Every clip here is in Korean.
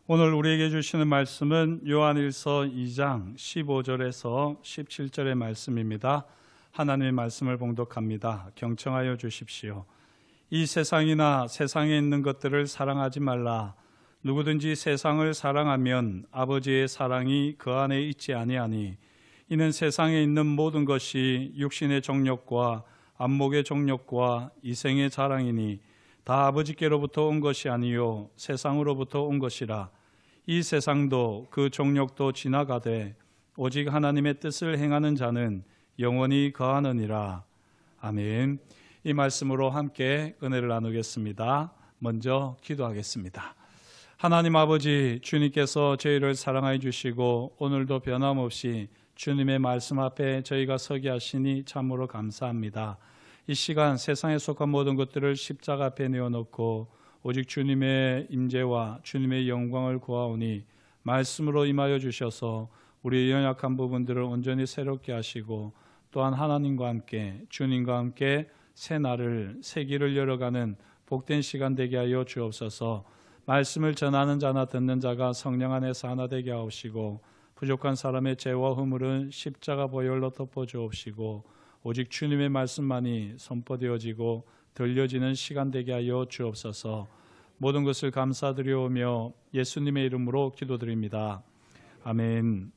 오늘 우리에게 주시는 말씀은 요한일서 2장 15절에서 17절의 말씀입니다. 하나님의 말씀을 봉독합니다. 경청하여 주십시오. 이 세상이나 세상에 있는 것들을 사랑하지 말라. 누구든지 세상을 사랑하면 아버지의 사랑이 그 안에 있지 아니하니 이는 세상에 있는 모든 것이 육신의 정욕과 안목의 정욕과 이생의 자랑이니 다 아버지께로부터 온 것이 아니요 세상으로부터 온 것이라. 이 세상도 그 정욕도 지나가되 오직 하나님의 뜻을 행하는 자는 영원히 거하느니라. 아멘. 이 말씀으로 함께 은혜를 나누겠습니다. 먼저 기도하겠습니다. 하나님 아버지, 주님께서 저희를 사랑하여 주시고 오늘도 변함없이 주님의 말씀 앞에 저희가 서게 하시니 참으로 감사합니다. 이 시간 세상에 속한 모든 것들을 십자가 앞에 내어놓고 오직 주님의 임재와 주님의 영광을 구하오니 말씀으로 임하여 주셔서 우리의 연약한 부분들을 온전히 새롭게 하시고 또한 하나님과 함께 주님과 함께 새 날을 새 길을 열어가는 복된 시간 되게 하여 주옵소서. 말씀을 전하는 자나 듣는 자가 성령 안에서 하나 되게 하옵시고 부족한 사람의 죄와 허물은 십자가 보혈로 덮어주옵시고 오직 주님의 말씀만이 선포되어지고 들려지는 시간 되게 하여 주옵소서. 모든 것을 감사드리오며 예수님의 이름으로 기도드립니다. 아멘.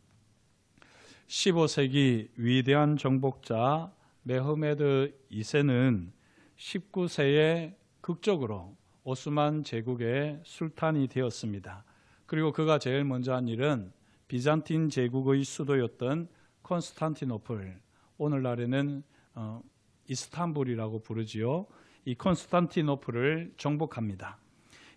15세기 위대한 정복자 메흐메드 2세는 19세에 극적으로 오스만 제국의 술탄이 되었습니다. 그리고 그가 제일 먼저 한 일은 비잔틴 제국의 수도였던 콘스탄티노플, 오늘날에는 이스탄불이라고 부르지요. 이 콘스탄티노플을 정복합니다.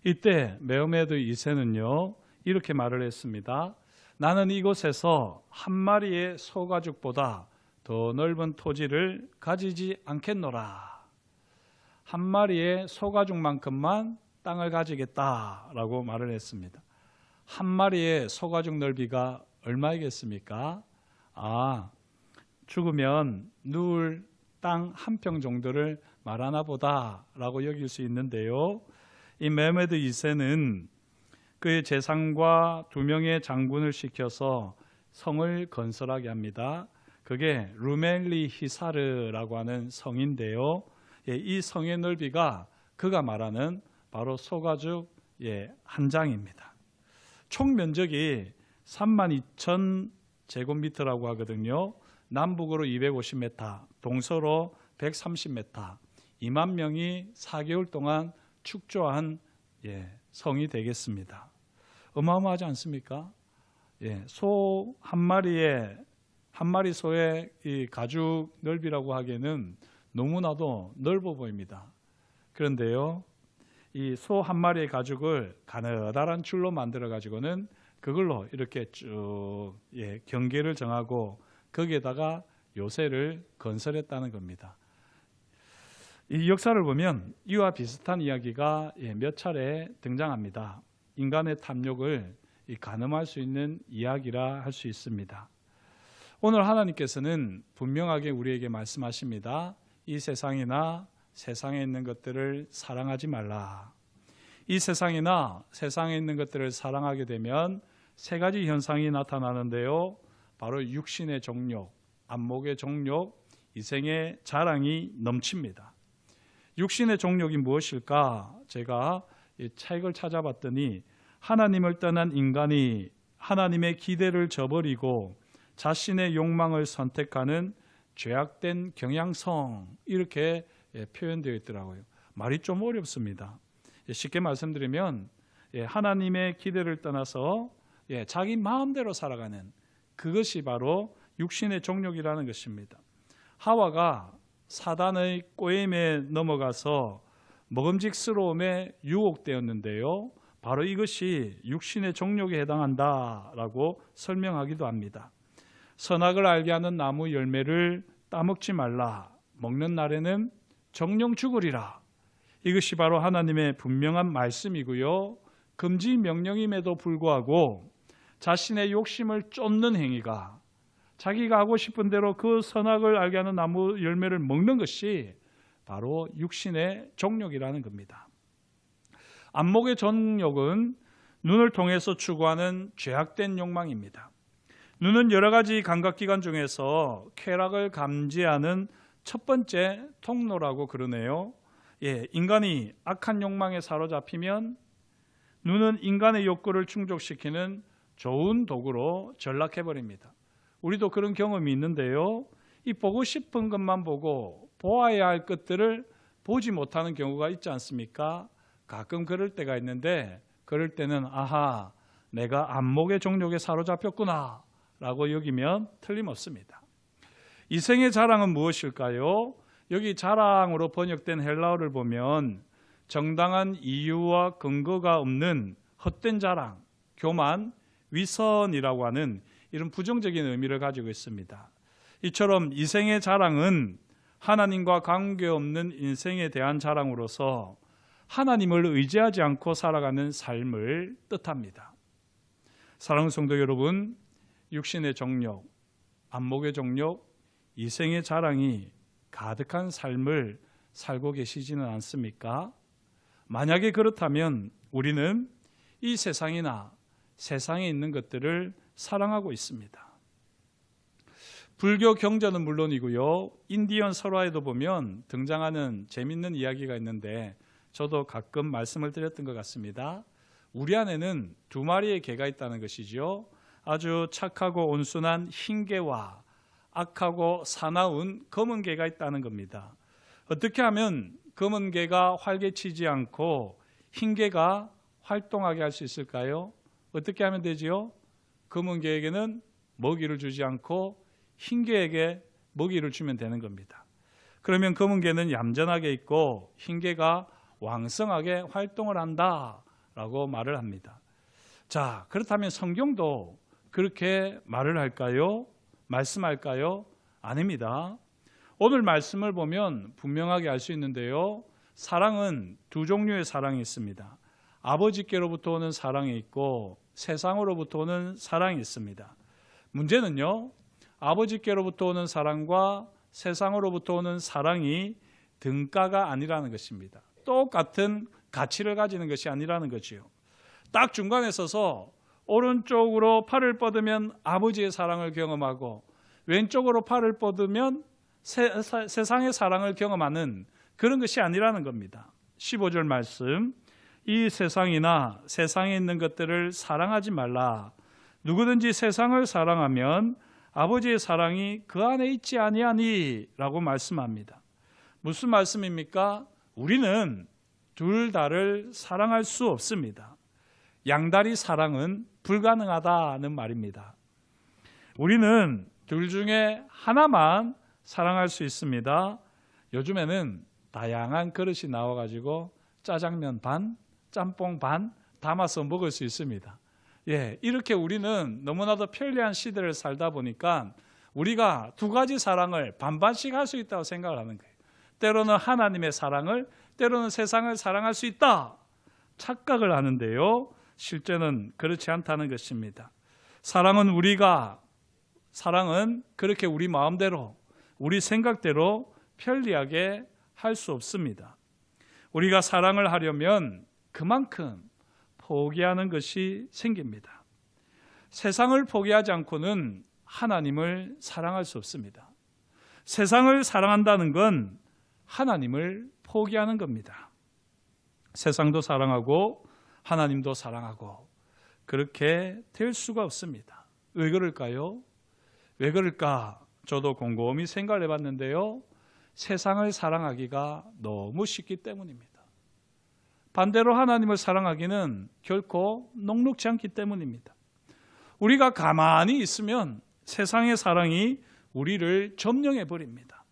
이때 메흐메드 2세는요 이렇게 말을 했습니다. 나는 이곳에서 한 마리의 소가죽보다 더 넓은 토지를 가지지 않겠노라. 한 마리의 소가죽만큼만 땅을 가지겠다라고 말을 했습니다. 한 마리의 소가죽 넓이가 얼마이겠습니까? 죽으면 누울 땅 한 평 정도를 말하나 보다라고 여길 수 있는데요. 이 메흐메드 2세는 그의 재상과 2명의 장군을 시켜서 성을 건설하게 합니다. 그게 루멜리 히사르라고 하는 성인데요. 이 성의 넓이가 그가 말하는 바로 소가죽 한 장입니다. 총 면적이 32,000제곱미터라고 하거든요. 남북으로 250m, 동서로 130m, 2만 명이 4개월 동안 축조한 성이 되겠습니다. 어마어마하지 않습니까? 소 한 마리 소의 이 가죽 넓이라고 하기에는 너무나도 넓어 보입니다. 그런데요, 이 소 한 마리의 가죽을 가느다란 줄로 만들어 가지고는 그걸로 이렇게 쭉 경계를 정하고 거기에다가 요새를 건설했다는 겁니다. 이 역사를 보면 이와 비슷한 이야기가 몇 차례 등장합니다. 인간의 탐욕을 가늠할 수 있는 이야기라 할 수 있습니다. 오늘 하나님께서는 분명하게 우리에게 말씀하십니다. 이 세상이나 세상에 있는 것들을 사랑하지 말라. 이 세상이나 세상에 있는 것들을 사랑하게 되면 세 가지 현상이 나타나는데요. 바로 육신의 정욕, 안목의 정욕, 이생의 자랑이 넘칩니다. 육신의 정욕이 무엇일까? 제가 이 책을 찾아봤더니 하나님을 떠난 인간이 하나님의 기대를 저버리고 자신의 욕망을 선택하는 죄악된 경향성, 이렇게 표현되어 있더라고요. 말이 좀 어렵습니다. 쉽게 말씀드리면 하나님의 기대를 떠나서 자기 마음대로 살아가는 그것이 바로 육신의 정욕이라는 것입니다. 하와가 사단의 꼬임에 넘어가서 먹음직스러움에 유혹되었는데요. 바로 이것이 육신의 정욕에 해당한다라고 설명하기도 합니다. 선악을 알게 하는 나무 열매를 따먹지 말라. 먹는 날에는 정령 죽으리라. 이것이 바로 하나님의 분명한 말씀이고요. 금지 명령임에도 불구하고 자신의 욕심을 쫓는 행위가, 자기가 하고 싶은 대로 그 선악을 알게 하는 나무 열매를 먹는 것이 바로 육신의 정욕이라는 겁니다. 안목의 정욕은 눈을 통해서 추구하는 죄악된 욕망입니다. 눈은 여러 가지 감각기관 중에서 쾌락을 감지하는 첫 번째 통로라고 그러네요. 인간이 악한 욕망에 사로잡히면 눈은 인간의 욕구를 충족시키는 좋은 도구로 전락해버립니다. 우리도 그런 경험이 있는데요. 이 보고 싶은 것만 보고 보아야 할 것들을 보지 못하는 경우가 있지 않습니까? 가끔 그럴 때가 있는데 그럴 때는 아하, 내가 안목의 정욕에 사로잡혔구나 라고 여기면 틀림없습니다. 이생의 자랑은 무엇일까요? 여기 자랑으로 번역된 헬라어를 보면 정당한 이유와 근거가 없는 헛된 자랑, 교만, 위선이라고 하는 이런 부정적인 의미를 가지고 있습니다. 이처럼 이생의 자랑은 하나님과 관계없는 인생에 대한 자랑으로서 하나님을 의지하지 않고 살아가는 삶을 뜻합니다. 사랑하는 성도 여러분, 육신의 정욕, 안목의 정욕, 이생의 자랑이 가득한 삶을 살고 계시지는 않습니까? 만약에 그렇다면 우리는 이 세상이나 세상에 있는 것들을 사랑하고 있습니다. 불교 경전은 물론이고요, 인디언 설화에도 보면 등장하는 재밌는 이야기가 있는데 저도 가끔 말씀을 드렸던 것 같습니다. 우리 안에는 두 마리의 개가 있다는 것이죠. 아주 착하고 온순한 흰 개와 악하고 사나운 검은 개가 있다는 겁니다. 어떻게 하면 검은 개가 활개치지 않고 흰 개가 활동하게 할 수 있을까요? 어떻게 하면 되지요? 검은 개에게는 먹이를 주지 않고 흰 개에게 먹이를 주면 되는 겁니다. 그러면 검은 개는 얌전하게 있고 흰 개가 왕성하게 활동을 한다라고 말을 합니다. 자, 그렇다면 성경도 그렇게 말을 할까요? 말씀할까요? 아닙니다. 오늘 말씀을 보면 분명하게 알 수 있는데요. 사랑은 두 종류의 사랑이 있습니다. 아버지께로부터 오는 사랑이 있고 세상으로부터 오는 사랑이 있습니다. 문제는요, 아버지께로부터 오는 사랑과 세상으로부터 오는 사랑이 등가가 아니라는 것입니다. 똑같은 가치를 가지는 것이 아니라는 거지요. 딱 중간에 서서 오른쪽으로 팔을 뻗으면 아버지의 사랑을 경험하고 왼쪽으로 팔을 뻗으면 세상의 사랑을 경험하는 그런 것이 아니라는 겁니다. 15절 말씀, 이 세상이나 세상에 있는 것들을 사랑하지 말라. 누구든지 세상을 사랑하면 아버지의 사랑이 그 안에 있지 아니하니 라고 말씀합니다. 무슨 말씀입니까? 우리는 둘 다를 사랑할 수 없습니다. 양다리 사랑은 불가능하다는 말입니다. 우리는 둘 중에 하나만 사랑할 수 있습니다. 요즘에는 다양한 그릇이 나와가지고 짜장면 반, 짬뽕 반 담아서 먹을 수 있습니다. 이렇게 우리는 너무나도 편리한 시대를 살다 보니까 우리가 두 가지 사랑을 반반씩 할 수 있다고 생각을 하는 거예요. 때로는 하나님의 사랑을, 때로는 세상을 사랑할 수 있다 착각을 하는데요, 실제는 그렇지 않다는 것입니다. 사랑은 그렇게 우리 마음대로, 우리 생각대로 편리하게 할 수 없습니다. 우리가 사랑을 하려면 그만큼 포기하는 것이 생깁니다. 세상을 포기하지 않고는 하나님을 사랑할 수 없습니다. 세상을 사랑한다는 건 하나님을 포기하는 겁니다. 세상도 사랑하고 하나님도 사랑하고 그렇게 될 수가 없습니다. 왜 그럴까요? 왜 그럴까? 저도 곰곰이 생각을 해봤는데요, 세상을 사랑하기가 너무 쉽기 때문입니다. 반대로 하나님을 사랑하기는 결코 녹록지 않기 때문입니다. 우리가 가만히 있으면 세상의 사랑이 우리를 점령해 버립니다.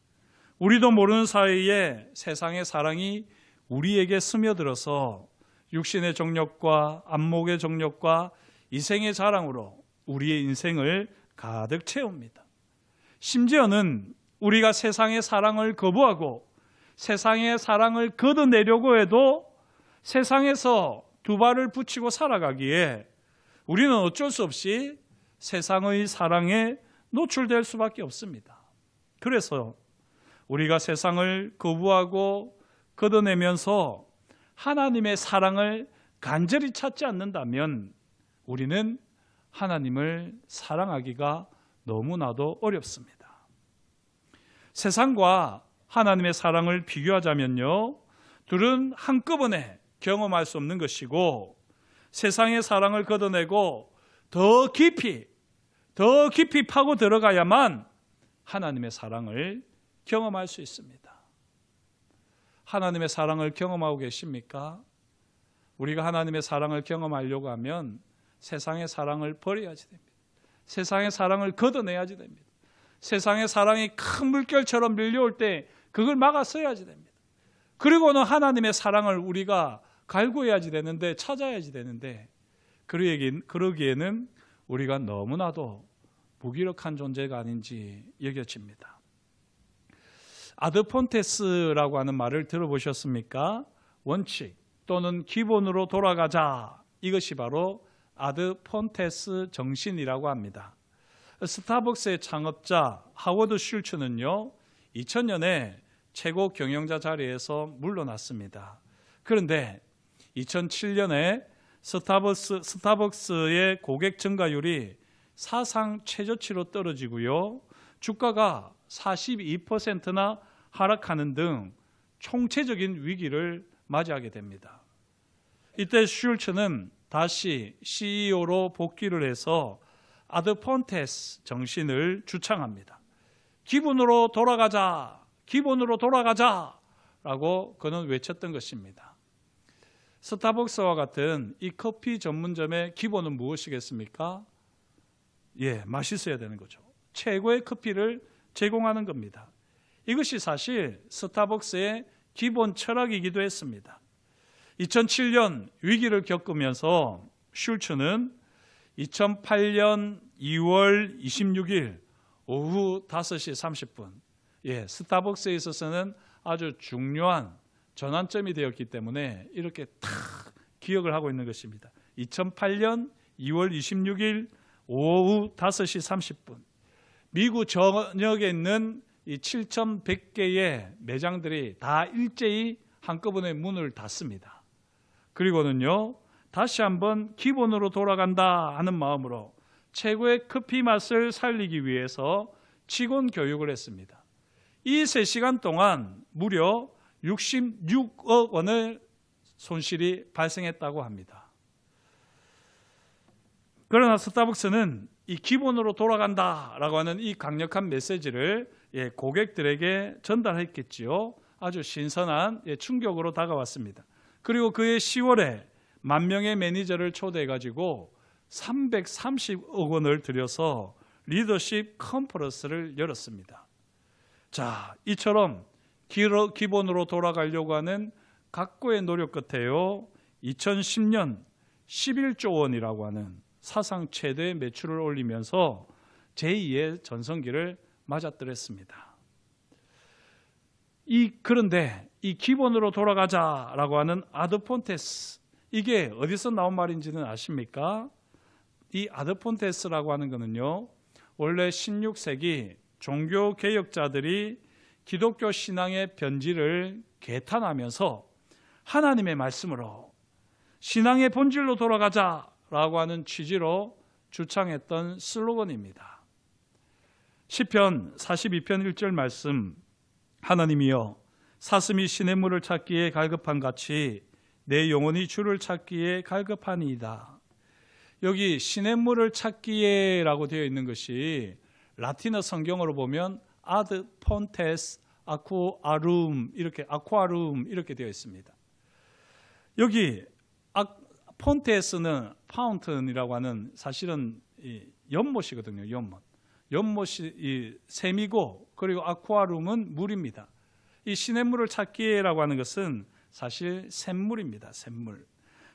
우리도 모르는 사이에 세상의 사랑이 우리에게 스며들어서 육신의 정욕과 안목의 정욕과 이생의 자랑으로 우리의 인생을 가득 채웁니다. 심지어는 우리가 세상의 사랑을 거부하고 세상의 사랑을 걷어내려고 해도 세상에서 두 발을 붙이고 살아가기에 우리는 어쩔 수 없이 세상의 사랑에 노출될 수밖에 없습니다. 그래서 우리가 세상을 거부하고 걷어내면서 하나님의 사랑을 간절히 찾지 않는다면 우리는 하나님을 사랑하기가 너무나도 어렵습니다. 세상과 하나님의 사랑을 비교하자면요, 둘은 한꺼번에 경험할 수 없는 것이고, 세상의 사랑을 걷어내고 더 깊이 파고 들어가야만 하나님의 사랑을 경험할 수 있습니다. 하나님의 사랑을 경험하고 계십니까? 우리가 하나님의 사랑을 경험하려고 하면 세상의 사랑을 버려야지 됩니다. 세상의 사랑을 걷어내야지 됩니다. 세상의 사랑이 큰 물결처럼 밀려올 때 그걸 막아서야지 됩니다. 그리고는 하나님의 사랑을 우리가 갈구해야지 되는데, 찾아야지 되는데, 그러기에는 우리가 너무나도 무기력한 존재가 아닌지 여겨집니다. 아드폰테스라고 하는 말을 들어보셨습니까? 원칙 또는 기본으로 돌아가자, 이것이 바로 아드폰테스 정신이라고 합니다. 스타벅스의 창업자 하워드 슐츠는요, 2000년에 최고 경영자 자리에서 물러났습니다. 그런데 2007년에 스타벅스의 고객 증가율이 사상 최저치로 떨어지고요, 주가가 42%나 하락하는 등 총체적인 위기를 맞이하게 됩니다. 이때 슐츠는 다시 CEO로 복귀를 해서 아드폰테스 정신을 주창합니다. 기본으로 돌아가자, 기본으로 돌아가자 라고 그는 외쳤던 것입니다. 스타벅스와 같은 이 커피 전문점의 기본은 무엇이겠습니까? 맛있어야 되는 거죠. 최고의 커피를 제공하는 겁니다. 이것이 사실 스타벅스의 기본 철학이기도 했습니다. 2007년 위기를 겪으면서 슐츠는 2008년 2월 26일 오후 5시 30분, 스타벅스에 있어서는 아주 중요한 전환점이 되었기 때문에 이렇게 탁 기억을 하고 있는 것입니다. 2008년 2월 26일 오후 5시 30분, 미국 전역에 있는 이 7,100개의 매장들이 다 일제히 한꺼번에 문을 닫습니다. 그리고는요, 다시 한번 기본으로 돌아간다 하는 마음으로 최고의 커피 맛을 살리기 위해서 직원 교육을 했습니다. 이 3시간 동안 무려 66억 원의 손실이 발생했다고 합니다. 그러나 스타벅스는 이 기본으로 돌아간다라고 하는 이 강력한 메시지를 고객들에게 전달했겠지요. 아주 신선한 충격으로 다가왔습니다. 그리고 그해 10월에 10,000명의 매니저를 초대해가지고 330억 원을 들여서 리더십 컨퍼런스를 열었습니다. 자, 이처럼 기본으로 돌아가려고 하는 각고의 노력 끝에요, 2010년 11조 원이라고 하는 사상 최대의 매출을 올리면서 제2의 전성기를 맞았더랬습니다. 그런데 이 기본으로 돌아가자라고 하는 아드폰테스, 이게 어디서 나온 말인지는 아십니까? 이 아드폰테스라고 하는 것은요, 원래 16세기 종교개혁자들이 기독교 신앙의 변질을 개탄하면서 하나님의 말씀으로 신앙의 본질로 돌아가자라고 하는 취지로 주창했던 슬로건입니다. 시편 42편 1절 말씀, 하나님이여 사슴이 시냇물을 찾기에 갈급한 같이 내 영혼이 주를 찾기에 갈급하니이다. 여기 시냇물을 찾기에 라고 되어 있는 것이 라틴어 성경으로 보면 아드 폰테스 아쿠아룸, 이렇게 아쿠아룸 이렇게 되어 있습니다. 여기 폰테스는 파운튼이라고 하는 사실은 연못이거든요. 연못이 샘이고, 그리고 아쿠아룸은 물입니다. 이 시냇물을 찾기에라고 하는 것은 사실 샘물입니다. 샘물.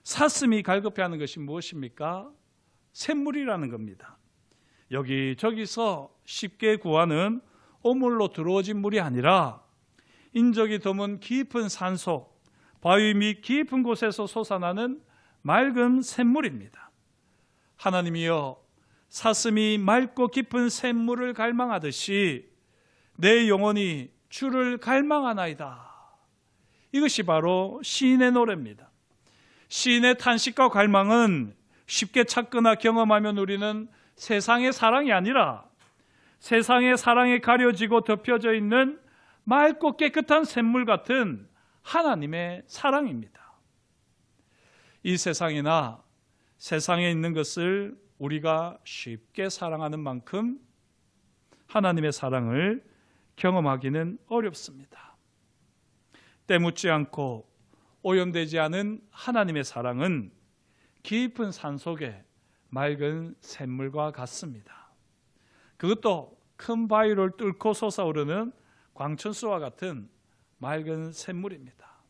사슴이 갈급해하는 것이 무엇입니까? 샘물이라는 겁니다. 여기저기서 쉽게 구하는 오물로 들어오진 물이 아니라 인적이 드문 깊은 산속, 바위 및 깊은 곳에서 솟아나는 맑은 샘물입니다. 하나님이여 사슴이 맑고 깊은 샘물을 갈망하듯이 내 영혼이 주를 갈망하나이다. 이것이 바로 시인의 노래입니다. 시인의 탄식과 갈망은 쉽게 찾거나 경험하며 누리는 세상의 사랑이 아니라 세상의 사랑에 가려지고 덮여져 있는 맑고 깨끗한 샘물 같은 하나님의 사랑입니다. 이 세상이나 세상에 있는 것을 우리가 쉽게 사랑하는 만큼 하나님의 사랑을 경험하기는 어렵습니다. 때묻지 않고 오염되지 않은 하나님의 사랑은 깊은 산속의 맑은 샘물과 같습니다. 그것도 큰 바위를 뚫고 솟아오르는 광천수와 같은 맑은 샘물입니다.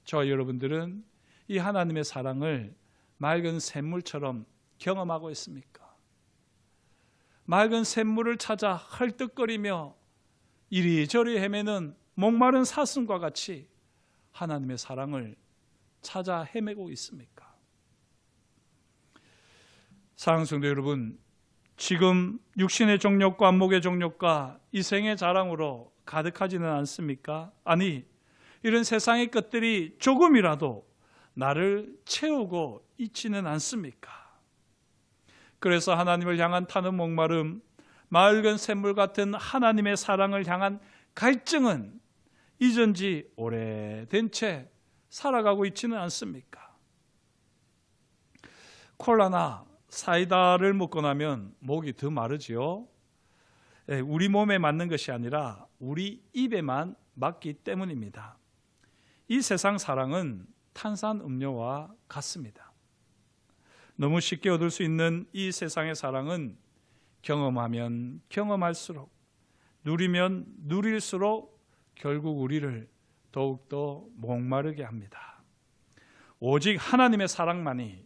저와 여러분들은 이 하나님의 사랑을 맑은 샘물처럼 경험하고 있습니까? 맑은 샘물을 찾아 헐떡거리며 이리저리 헤매는 목마른 사슴과 같이 하나님의 사랑을 찾아 헤매고 있습니까? 사랑하는 성도 여러분, 지금 육신의 정욕과 안목의 정욕과 이생의 자랑으로 가득하지는 않습니까? 아니, 이런 세상의 것들이 조금이라도 나를 채우고 있지는 않습니까? 그래서 하나님을 향한 타는 목마름, 맑은 샘물 같은 하나님의 사랑을 향한 갈증은 이전지 오래된 채 살아가고 있지는 않습니까? 콜라나 사이다를 먹고 나면 목이 더 마르지요. 우리 몸에 맞는 것이 아니라 우리 입에만 맞기 때문입니다. 이 세상 사랑은 탄산 음료와 같습니다. 너무 쉽게 얻을 수 있는 이 세상의 사랑은 경험하면 경험할수록, 누리면 누릴수록 결국 우리를 더욱더 목마르게 합니다. 오직 하나님의 사랑만이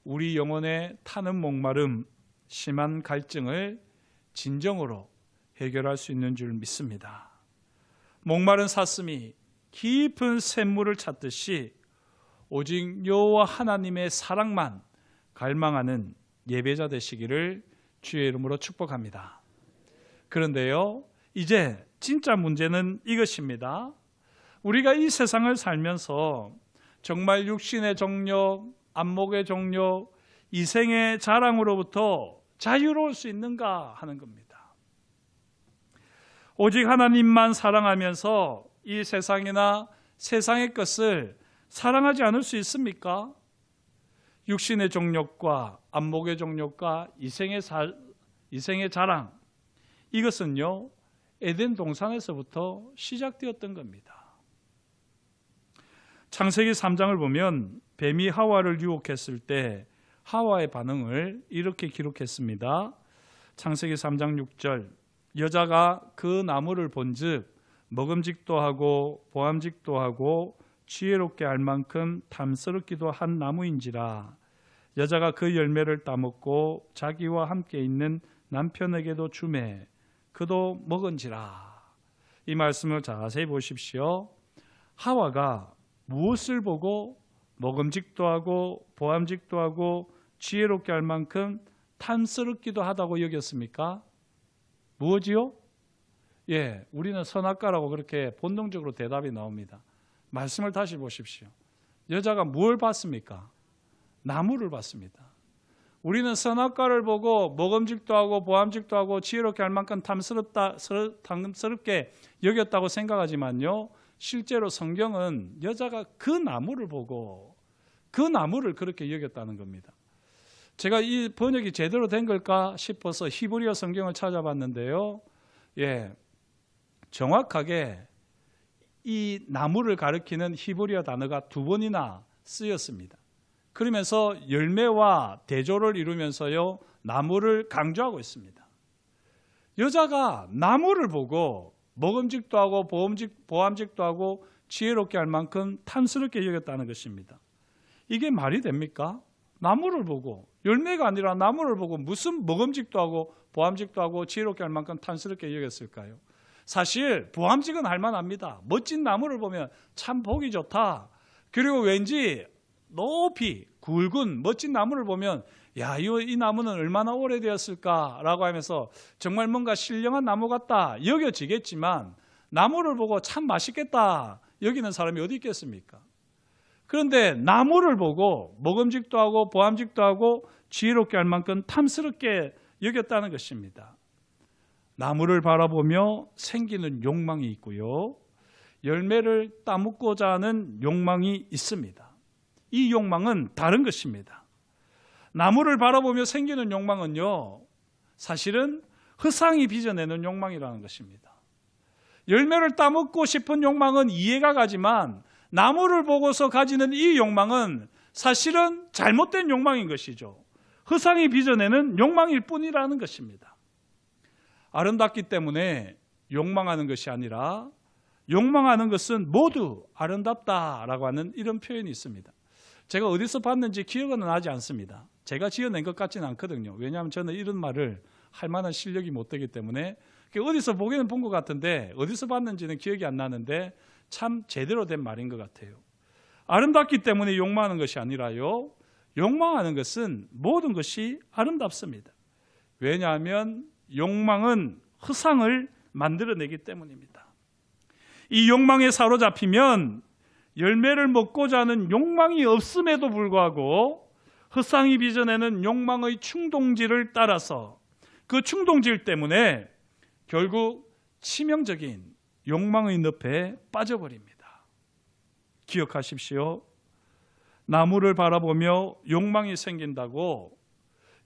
우리 영혼에 타는 목마름, 심한 갈증을 진정으로 해결할 수 있는 줄 믿습니다. 목마른 사슴이 깊은 샘물을 찾듯이 오직 여호와 하나님의 사랑만 갈망하는 예배자 되시기를 주의 이름으로 축복합니다. 그런데요, 이제 진짜 문제는 이것입니다. 우리가 이 세상을 살면서 정말 육신의 정욕, 안목의 정욕, 이생의 자랑으로부터 자유로울 수 있는가 하는 겁니다. 오직 하나님만 사랑하면서 이 세상이나 세상의 것을 사랑하지 않을 수 있습니까? 육신의 정욕과 안목의 정욕과 이생의 자랑, 이것은요, 에덴 동산에서부터 시작되었던 겁니다. 창세기 3장을 보면 뱀이 하와를 유혹했을 때 하와의 반응을 이렇게 기록했습니다. 창세기 3장 6절, 여자가 그 나무를 본즉 먹음직도 하고 보암직도 하고 지혜롭게 알 만큼 탐스럽기도 한 나무인지라. 여자가 그 열매를 따먹고 자기와 함께 있는 남편에게도 주매 그도 먹은지라. 이 말씀을 자세히 보십시오. 하와가 무엇을 보고 먹음직도 하고 보암직도 하고 지혜롭게 할 만큼 탐스럽기도 하다고 여겼습니까? 무엇이요? 우리는 선악과라고 그렇게 본능적으로 대답이 나옵니다. 말씀을 다시 보십시오. 여자가 뭘 봤습니까? 나무를 봤습니다. 우리는 선악과를 보고 먹음직도 하고 보암직도 하고 지혜롭게 할 만큼 탐스럽게 여겼다고 생각하지만요, 실제로 성경은 여자가 그 나무를 보고 그 나무를 그렇게 여겼다는 겁니다. 제가 이 번역이 제대로 된 걸까 싶어서 히브리어 성경을 찾아봤는데요, 정확하게 이 나무를 가리키는 히브리어 단어가 2번이나 쓰였습니다. 그러면서 열매와 대조를 이루면서요, 나무를 강조하고 있습니다. 여자가 나무를 보고 먹음직도 하고 보암직도 하고 지혜롭게 할 만큼 탐스럽게 여겼다는 것입니다. 이게 말이 됩니까? 나무를 보고, 열매가 아니라 나무를 보고 무슨 먹음직도 하고 보암직도 하고 지혜롭게 할 만큼 탐스럽게 여겼을까요? 사실 보암직은 할 만합니다. 멋진 나무를 보면 참 보기 좋다. 그리고 왠지 높이 굵은 멋진 나무를 보면 이 나무는 얼마나 오래되었을까라고 하면서 정말 뭔가 신령한 나무 같다 여겨지겠지만, 나무를 보고 참 맛있겠다 여기는 사람이 어디 있겠습니까? 그런데 나무를 보고 먹음직도 하고 보암직도 하고 지혜롭게 할 만큼 탐스럽게 여겼다는 것입니다. 나무를 바라보며 생기는 욕망이 있고요, 열매를 따먹고자 하는 욕망이 있습니다. 이 욕망은 다른 것입니다. 나무를 바라보며 생기는 욕망은요, 사실은 허상이 빚어내는 욕망이라는 것입니다. 열매를 따먹고 싶은 욕망은 이해가 가지만 나무를 보고서 가지는 이 욕망은 사실은 잘못된 욕망인 것이죠. 허상이 빚어내는 욕망일 뿐이라는 것입니다. 아름답기 때문에 욕망하는 것이 아니라 욕망하는 것은 모두 아름답다라고 하는 이런 표현이 있습니다. 제가 어디서 봤는지 기억은 나지 않습니다. 제가 지어낸 것 같지는 않거든요. 왜냐하면 저는 이런 말을 할 만한 실력이 못 되기 때문에 어디서 보기는 본 것 같은데 어디서 봤는지는 기억이 안 나는데 참 제대로 된 말인 것 같아요. 아름답기 때문에 욕망하는 것이 아니라요, 욕망하는 것은 모든 것이 아름답습니다. 왜냐하면 욕망은 허상을 만들어내기 때문입니다. 이 욕망에 사로잡히면 열매를 먹고자 하는 욕망이 없음에도 불구하고 허상이 빚어내는 욕망의 충동질을 따라서 그 충동질 때문에 결국 치명적인 욕망의 늪에 빠져버립니다. 기억하십시오. 나무를 바라보며 욕망이 생긴다고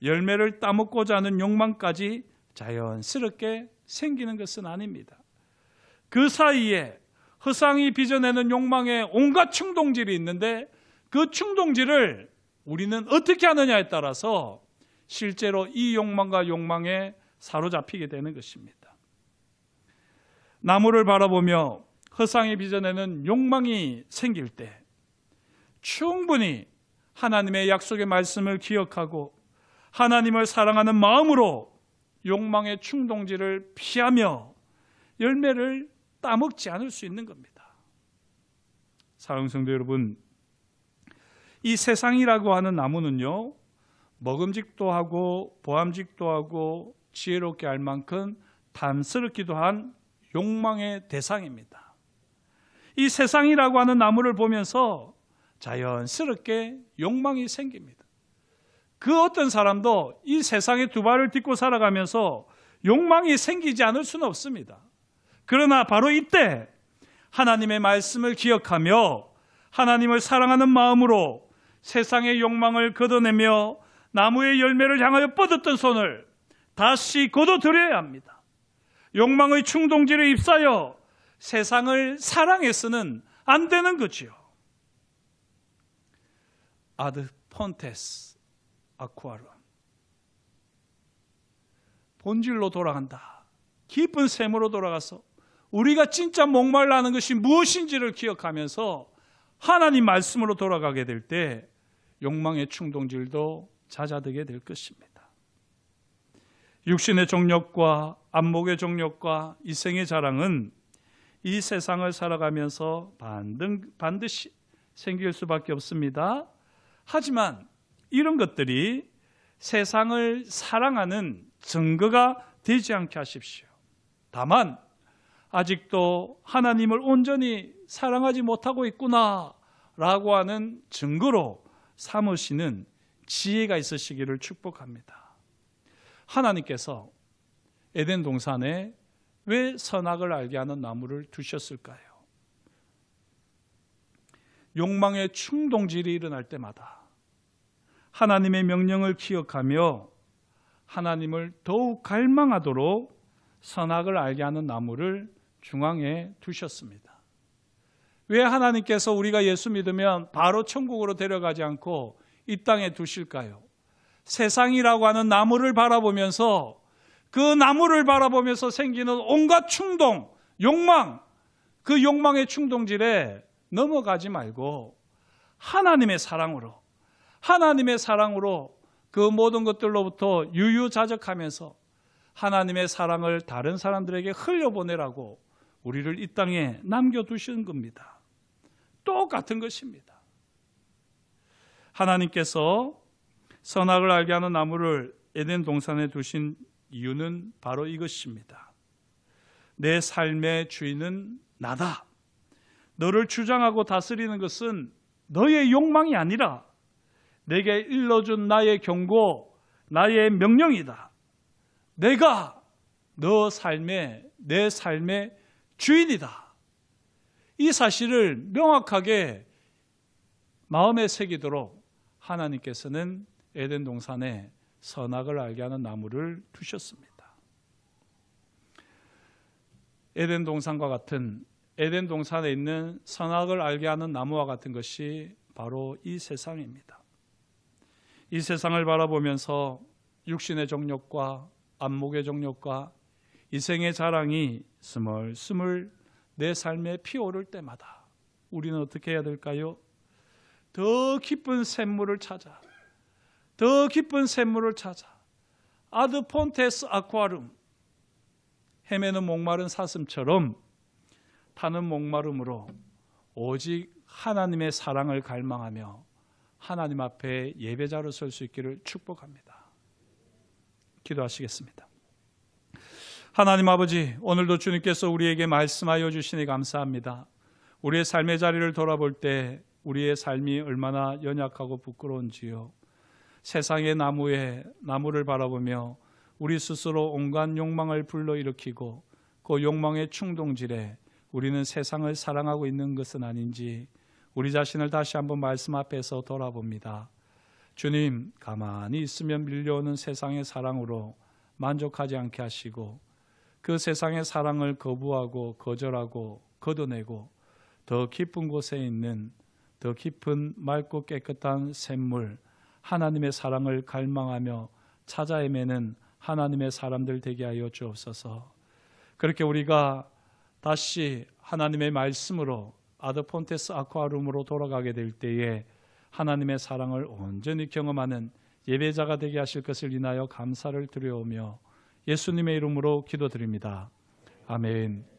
열매를 따먹고자 하는 욕망까지 자연스럽게 생기는 것은 아닙니다. 그 사이에 허상이 빚어내는 욕망에 온갖 충동질이 있는데 그 충동질을 우리는 어떻게 하느냐에 따라서 실제로 이 욕망과 욕망에 사로잡히게 되는 것입니다. 나무를 바라보며 허상이 빚어내는 욕망이 생길 때 충분히 하나님의 약속의 말씀을 기억하고 하나님을 사랑하는 마음으로 욕망의 충동질을 피하며 열매를 따먹지 않을 수 있는 겁니다. 사랑하는 성도 여러분, 이 세상이라고 하는 나무는요, 먹음직도 하고 보암직도 하고 지혜롭게 할 만큼 탐스럽기도 한 욕망의 대상입니다. 이 세상이라고 하는 나무를 보면서 자연스럽게 욕망이 생깁니다. 그 어떤 사람도 이 세상에 두 발을 딛고 살아가면서 욕망이 생기지 않을 수는 없습니다. 그러나 바로 이때 하나님의 말씀을 기억하며 하나님을 사랑하는 마음으로 세상의 욕망을 걷어내며 나무의 열매를 향하여 뻗었던 손을 다시 걷어들여야 합니다. 욕망의 충동질에 휩싸여 세상을 사랑해서는 안 되는 거지요. 아드 폰테스 아쿠아론, 본질로 돌아간다. 깊은 샘으로 돌아가서 우리가 진짜 목말라 하는 것이 무엇인지를 기억하면서 하나님 말씀으로 돌아가게 될 때 욕망의 충동질도 잦아들게 될 것입니다. 육신의 정욕과 안목의 정욕과 이생의 자랑은 이 세상을 살아가면서 반드시 생길 수밖에 없습니다. 하지만 이런 것들이 세상을 사랑하는 증거가 되지 않게 하십시오. 다만 아직도 하나님을 온전히 사랑하지 못하고 있구나라고 하는 증거로 삼으시는 지혜가 있으시기를 축복합니다. 하나님께서 에덴 동산에 왜 선악을 알게 하는 나무를 두셨을까요? 욕망의 충동질이 일어날 때마다 하나님의 명령을 기억하며 하나님을 더욱 갈망하도록 선악을 알게 하는 나무를 중앙에 두셨습니다. 왜 하나님께서 우리가 예수 믿으면 바로 천국으로 데려가지 않고 이 땅에 두실까요? 세상이라고 하는 나무를 바라보면서 그 나무를 바라보면서 생기는 온갖 충동, 욕망, 그 욕망의 충동질에 넘어가지 말고 하나님의 사랑으로 그 모든 것들로부터 유유자적하면서 하나님의 사랑을 다른 사람들에게 흘려보내라고 우리를 이 땅에 남겨두신 겁니다. 똑같은 것입니다. 하나님께서 선악을 알게 하는 나무를 에덴 동산에 두신 이유는 바로 이것입니다. 내 삶의 주인은 나다. 너를 주장하고 다스리는 것은 너의 욕망이 아니라 내게 일러준 나의 경고, 나의 명령이다. 내가 내 삶의 주인이다. 이 사실을 명확하게 마음에 새기도록 하나님께서는 에덴 동산에 선악을 알게 하는 나무를 두셨습니다. 에덴 동산과 같은, 에덴 동산에 있는 선악을 알게 하는 나무와 같은 것이 바로 이 세상입니다. 이 세상을 바라보면서 육신의 정욕과 안목의 정욕과 이생의 자랑이 스물스물 내 삶에 피어오를 때마다 우리는 어떻게 해야 될까요? 더 깊은 샘물을 찾아, 더 깊은 샘물을 찾아, 아드 폰테스 아쿠아룸, 헤매는 목마른 사슴처럼 타는 목마름으로 오직 하나님의 사랑을 갈망하며 하나님 앞에 예배자로 설 수 있기를 축복합니다. 기도하시겠습니다. 하나님 아버지, 오늘도 주님께서 우리에게 말씀하여 주시니 감사합니다. 우리의 삶의 자리를 돌아볼 때 우리의 삶이 얼마나 연약하고 부끄러운지요. 세상의 나무를 바라보며 우리 스스로 온갖 욕망을 불러일으키고 그 욕망의 충동질에 우리는 세상을 사랑하고 있는 것은 아닌지 우리 자신을 다시 한번 말씀 앞에서 돌아봅니다. 주님, 가만히 있으면 밀려오는 세상의 사랑으로 만족하지 않게 하시고 그 세상의 사랑을 거부하고 거절하고 걷어내고 더 깊은 곳에 있는 더 깊은 맑고 깨끗한 샘물, 하나님의 사랑을 갈망하며 찾아 헤매는 하나님의 사람들 되게 하여 주옵소서. 그렇게 우리가 다시 하나님의 말씀으로 아드폰테스 아쿠아룸으로 돌아가게 될 때에 하나님의 사랑을 온전히 경험하는 예배자가 되게 하실 것을 인하여 감사를 드려오며 예수님의 이름으로 기도드립니다. 아멘.